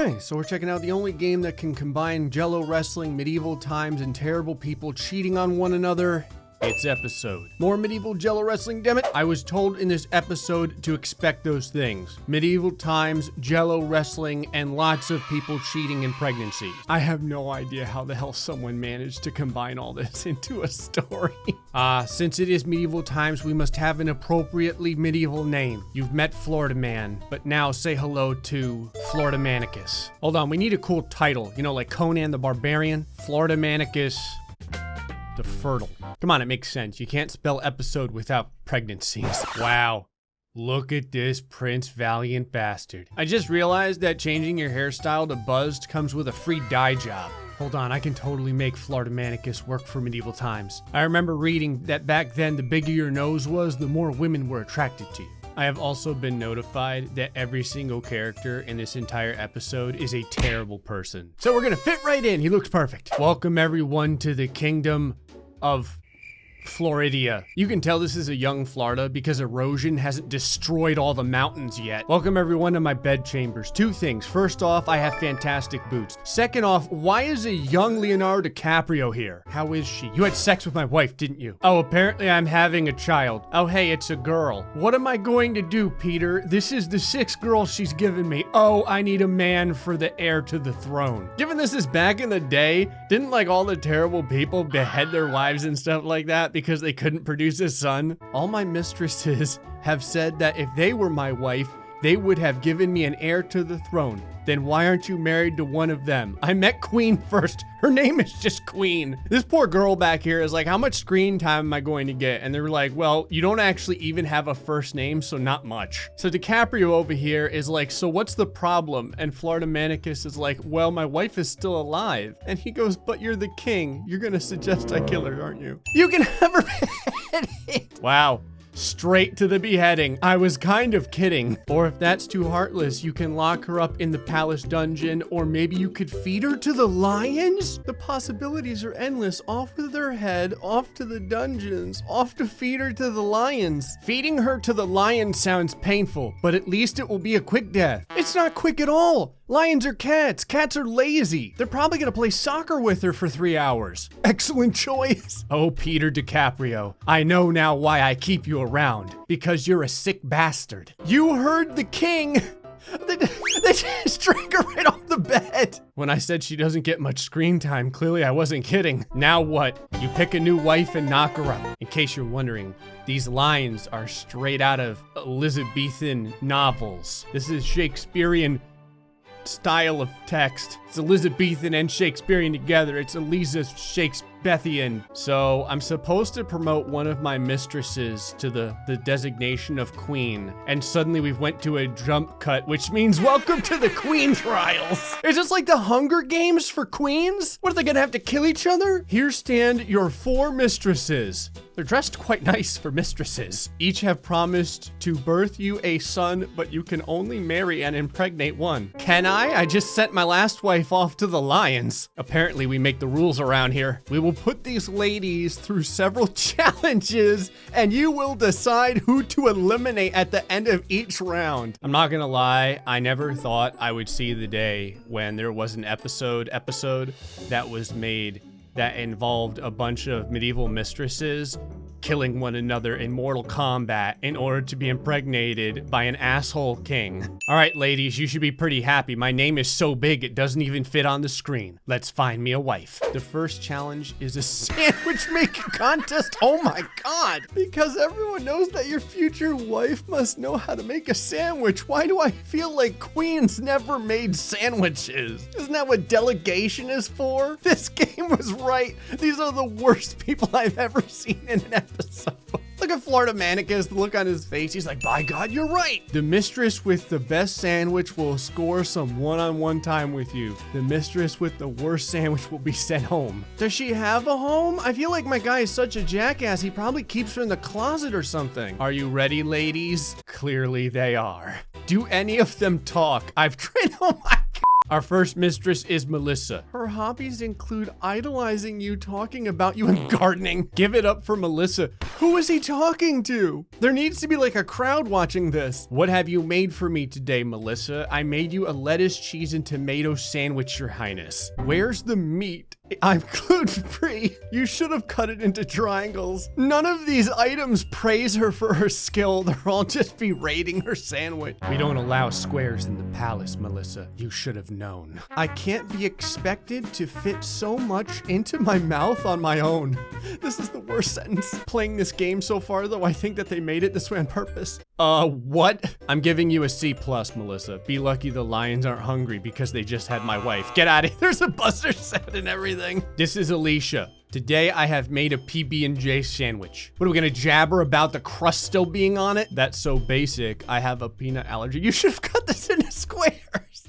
Alright, so we're checking out the only game that can combine Jello wrestling, medieval times, and terrible people cheating on one another. It's episode. More medieval Jello wrestling, dammit. I was told in this episode to expect those things. Medieval times, Jello wrestling, and lots of people cheating in pregnancy. I have no idea how the hell someone managed to combine all this into a story. Since it is medieval times, we must have an appropriately medieval name. You've met Florida Man, but now say hello to Floridamanicus. Hold on, we need a cool title. You know, like Conan the Barbarian? Floridamanicus the Fertile. Come on, it makes sense. You can't spell episode without pregnancies. Wow. Look at this Prince Valiant bastard. I just realized that changing your hairstyle to buzzed comes with a free dye job. Hold on, I can totally make Floridamanicus work for medieval times. I remember reading that back then, the bigger your nose was, the more women were attracted to you. I have also been notified that every single character in this entire episode is a terrible person. So we're gonna fit right in. He looks perfect. Welcome everyone to the kingdom of Floridia. You can tell this is a young Florida because erosion hasn't destroyed all the mountains yet. Welcome everyone to my bed chambers. Two things. First off, I have fantastic boots. Second off, why is a young Leonardo DiCaprio here? How is she? You had sex with my wife, didn't you? Oh, apparently I'm having a child. Oh, hey, it's a girl. What am I going to do, Peter? This is the sixth girl she's given me. Oh, I need a man for the heir to the throne. Given this is back in the day, didn't like all the terrible people behead their wives and stuff like that because they couldn't produce a son? All my mistresses have said that if they were my wife, they would have given me an heir to the throne. Then why aren't you married to one of them? I met Queen first. Her name is just Queen. This poor girl back here is like, how much screen time am I going to get? And they're like, well, you don't actually even have a first name, so not much. So DiCaprio over here is like, so what's the problem? And Floridamanicus is like, well, my wife is still alive. And he goes, but you're the king. You're gonna suggest I kill her, aren't you? You can have her beheaded. Wow. Straight to the beheading. I was kind of kidding. Or if that's too heartless, you can lock her up in the palace dungeon, or maybe you could feed her to the lions? The possibilities are endless. Off with her head, off to the dungeons, off to feed her to the lions. Feeding her to the lions sounds painful, but at least it will be a quick death. It's not quick at all. Lions are cats. Cats are lazy. They're probably gonna play soccer with her for 3 hours. Excellent choice. Oh, Peter DiCaprio, I know now why I keep you around. Because you're a sick bastard. You heard the king. They just drink her right off the bed. When I said she doesn't get much screen time, clearly I wasn't kidding. Now what? You pick a new wife and knock her up. In case you're wondering, these lines are straight out of Elizabethan novels. This is Shakespearean style of text. It's Elizabethan and Shakespearean together. It's Eliza Shakespearean. So I'm supposed to promote one of my mistresses to the designation of queen. And suddenly we've went to a jump cut, which means welcome to the queen trials. Is this like the Hunger Games for queens? What, are they gonna have to kill each other? Here stand your 4 mistresses. They're dressed quite nice for mistresses. Each have promised to birth you a son, but you can only marry and impregnate one. Can I? I just sent my last wife off to the lions. Apparently we make the rules around here. We will put these ladies through several challenges, and you will decide who to eliminate at the end of each round. I'm not gonna lie, I never thought I would see the day when there was an episode that was made that involved a bunch of medieval mistresses killing one another in Mortal Kombat in order to be impregnated by an asshole king. All right, ladies, you should be pretty happy. My name is so big, it doesn't even fit on the screen. Let's find me a wife. The first challenge is a sandwich making contest. Oh my God. Because everyone knows that your future wife must know how to make a sandwich. Why do I feel like queens never made sandwiches? Isn't that what delegation is for? This game was right. These are the worst people I've ever seen in an episode. Look at Floridamanicus, the look on his face. He's like, by God, you're right. The mistress with the best sandwich will score some one-on-one time with you. The mistress with the worst sandwich will be sent home. Does she have a home? I feel like my guy is such a jackass. He probably keeps her in the closet or something. Are you ready, ladies? Clearly they are. Do any of them talk? I've trained, oh my God. Our first mistress is Melissa. Her hobbies include idolizing you, talking about you, and gardening. Give it up for Melissa. Who is he talking to? There needs to be like a crowd watching this. What have you made for me today, Melissa? I made you a lettuce, cheese, and tomato sandwich, Your Highness. Where's the meat? I'm gluten-free. You should have cut it into triangles. None of these items praise her for her skill. They're all just berating her sandwich. We don't allow squares in the palace, Melissa. You should have known. I can't be expected to fit so much into my mouth on my own. This is the worst sentence. Playing this game so far, though, I think that they made it this way on purpose. What? I'm giving you a C+, Melissa. Be lucky the lions aren't hungry because they just had my wife. Get out of here. There's a buzzer set and everything. This is Alicia. Today I have made a PB&J sandwich. What are we gonna jabber about the crust still being on it? That's so basic. I have a peanut allergy. You should have cut this into squares.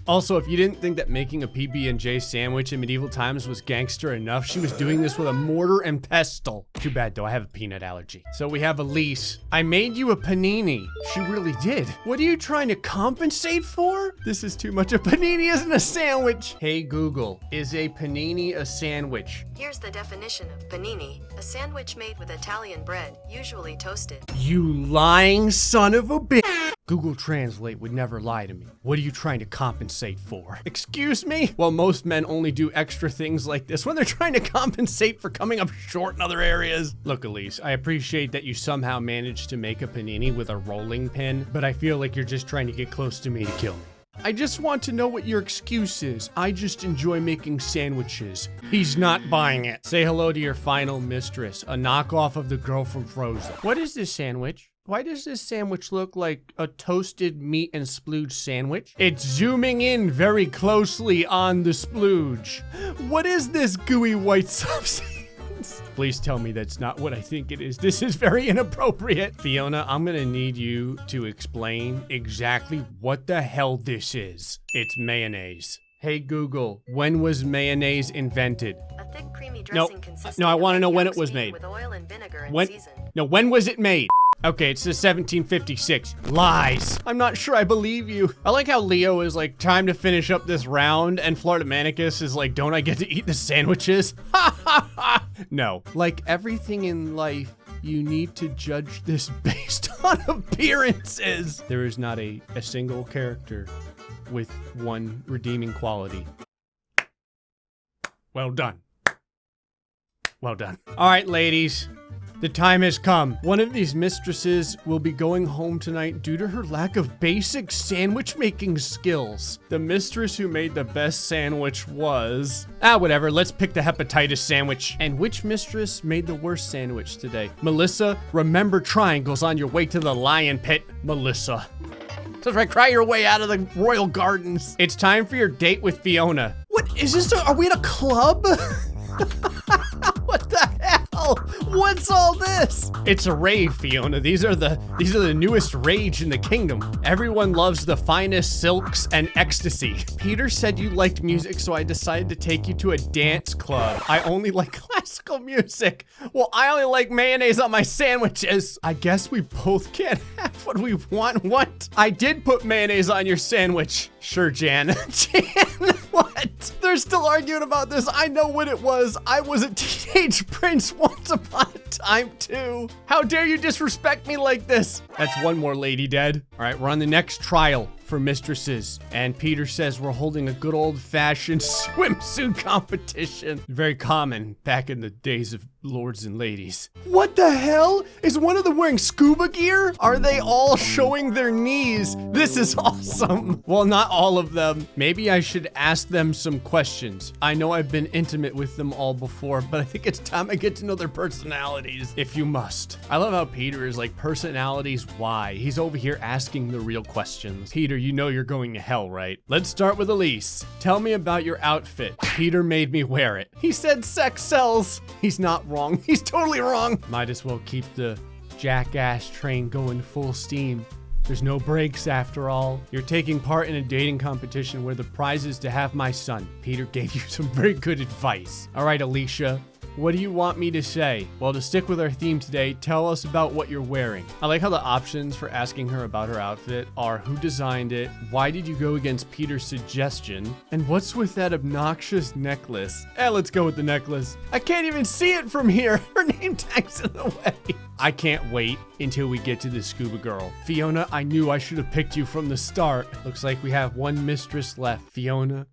Also, if you didn't think that making a PB&J sandwich in medieval times was gangster enough, she was doing this with a mortar and pestle. Too bad though, I have a peanut allergy. So we have Elise. I made you a panini. She really did. What are you trying to compensate for? This is too much. A panini isn't a sandwich. Hey Google, is a panini a sandwich? Here's the definition of panini, a sandwich made with Italian bread, usually toasted. You lying son of a bitch. Google Translate would never lie to me. What are you trying to compensate for? Excuse me? Well, most men only do extra things like this when they're trying to compensate for coming up short in other areas. Look, Elise, I appreciate that you somehow managed to make a panini with a rolling pin, but I feel like you're just trying to get close to me to kill me. I just want to know what your excuse is. I just enjoy making sandwiches. He's not buying it. Say hello to your final mistress, a knockoff of the girl from Frozen. What is this sandwich? Why does this sandwich look like a toasted meat and splooge sandwich? It's zooming in very closely on the splooge. What is this gooey white substance? Please tell me that's not what I think it is. This is very inappropriate. Fiona, I'm gonna need you to explain exactly what the hell this is. It's mayonnaise. Hey Google, when was mayonnaise invented? A thick creamy dressing consisting No, I want to know of when it yolks was beaten made. with oil and vinegar and When? seasoned. No, when was it made? Okay, it says 1756. Lies. I'm not sure I believe you. I like how Leo is like, time to finish up this round, and Floridamanicus is like, don't I get to eat the sandwiches? Ha ha ha. No. Like everything in life, you need to judge this based on appearances. There is not a single character with one redeeming quality. Well done. Well done. All right, ladies. The time has come. One of these mistresses will be going home tonight due to her lack of basic sandwich making skills. The mistress who made the best sandwich was... whatever, let's pick the hepatitis sandwich. And which mistress made the worst sandwich today? Melissa, remember triangles on your way to the lion pit. Melissa. That's right, cry your way out of the royal gardens. It's time for your date with Fiona. What is this? Are we in a club? What the hell? What's all this? It's a rave, Fiona. These are the newest rage in the kingdom. Everyone loves the finest silks and ecstasy. Peter said you liked music, so I decided to take you to a dance club. I only like classical music. Well, I only like mayonnaise on my sandwiches. I guess we both can't have what we want. What? I did put mayonnaise on your sandwich. Sure, Jan. Jan, what? They're still arguing about this. I know what it was. I was a teenage prince once upon a time, too. How dare you disrespect me like this? That's one more lady dead. All right, we're on the next trial for mistresses. And Peter says we're holding a good old-fashioned swimsuit competition. Very common back in the days of lords and ladies. What the hell? Is one of them wearing scuba gear? Are they all showing their knees? This is awesome. Well, not all of them. Maybe I should ask them some questions. I know I've been intimate with them all before, but I think it's time I get to know their personalities, if you must. I love how Peter is like, personalities, why? He's over here asking the real questions. Peter, you know you're going to hell, right? Let's start with Elise. Tell me about your outfit. Peter made me wear it. He said sex sells. He's not wrong. He's totally wrong. Might as well keep the jackass train going full steam. There's no breaks after all. You're taking part in a dating competition where the prize is to have my son. Peter gave you some very good advice. All right, Alicia. What do you want me to say? Well, to stick with our theme today, tell us about what you're wearing. I like how the options for asking her about her outfit are who designed it, why did you go against Peter's suggestion, and what's with that obnoxious necklace? Let's go with the necklace. I can't even see it from here. Her name tag's in the way. I can't wait until we get to the scuba girl. Fiona, I knew I should have picked you from the start. Looks like we have one mistress left. Fiona,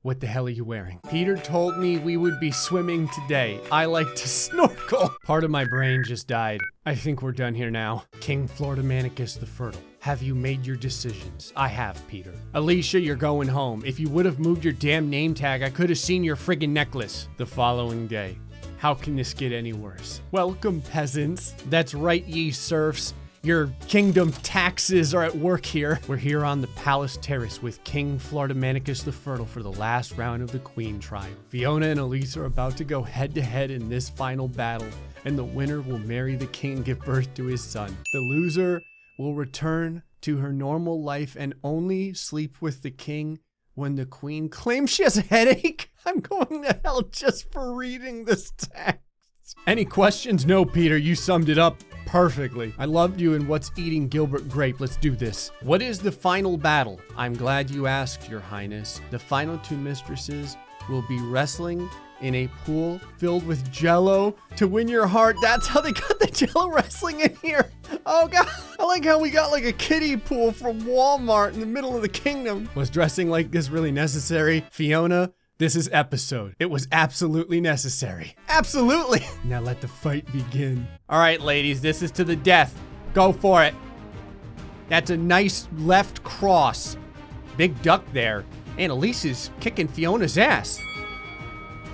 what the hell are you wearing? Peter told me we would be swimming today. I like to snorkel. Part of my brain just died. I think we're done here now. King Floridamanicus the Fertile, have you made your decisions? I have, Peter. Alicia, you're going home. If you would have moved your damn name tag, I could have seen your friggin' necklace. The following day. How can this get any worse? Welcome, peasants. That's right, ye serfs. Your kingdom taxes are at work here. We're here on the palace terrace with King Floridamanicus the Fertile for the last round of the Queen trial. Fiona and Elise are about to go head to head in this final battle, and the winner will marry the king and give birth to his son. The loser will return to her normal life and only sleep with the king when the queen claims she has a headache. I'm going to hell just for reading this text. Any questions? No, Peter, you summed it up perfectly. I loved you in What's Eating Gilbert Grape. Let's do this. What is the final battle? I'm glad you asked, Your Highness. The final two mistresses will be wrestling in a pool filled with Jell-O to win your heart. That's how they got the Jell-O wrestling in here. Oh God, I like how we got like a kiddie pool from Walmart in the middle of the kingdom. Was dressing like this really necessary? Fiona, this is episode. It was absolutely necessary. Absolutely. Now let the fight begin. All right, ladies, this is to the death. Go for it. That's a nice left cross. Big duck there. And Elise is kicking Fiona's ass.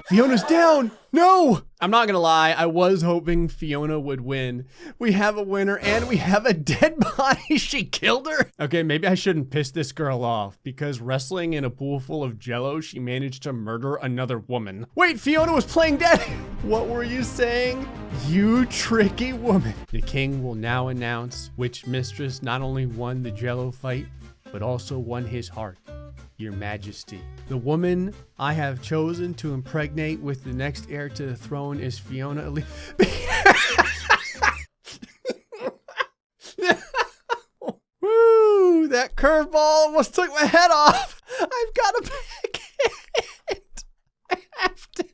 Fiona's down. No, I'm not gonna lie. I was hoping Fiona would win. We have a winner and we have a dead body. She killed her. Okay, maybe I shouldn't piss this girl off because wrestling in a pool full of Jell-O, she managed to murder another woman. Wait, Fiona was playing dead. What were you saying? You tricky woman. The king will now announce which mistress not only won the Jell-O fight, but also won his heart. Your Majesty. The woman I have chosen to impregnate with the next heir to the throne is Fiona Elise. Woo! That curveball almost took my head off. I've got to pick it. I have to.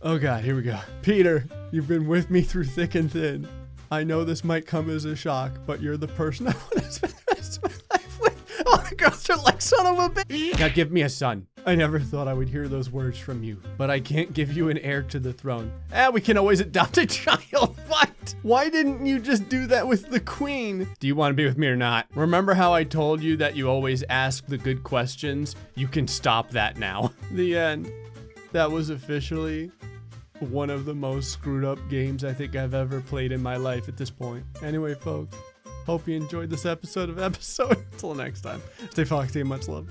Oh God, here we go. Peter, you've been with me through thick and thin. I know this might come as a shock, but you're the person I want to spend the rest of my life with. Oh, the girls are like, son of a bitch. Now give me a son. I never thought I would hear those words from you, but I can't give you an heir to the throne. We can always adopt a child. What? Why didn't you just do that with the queen? Do you want to be with me or not? Remember how I told you that you always ask the good questions? You can stop that now. The end. That was officially one of the most screwed up games I think I've ever played in my life at this point. Anyway, folks, hope you enjoyed this episode of Episode. Until next time, stay foxy and much love.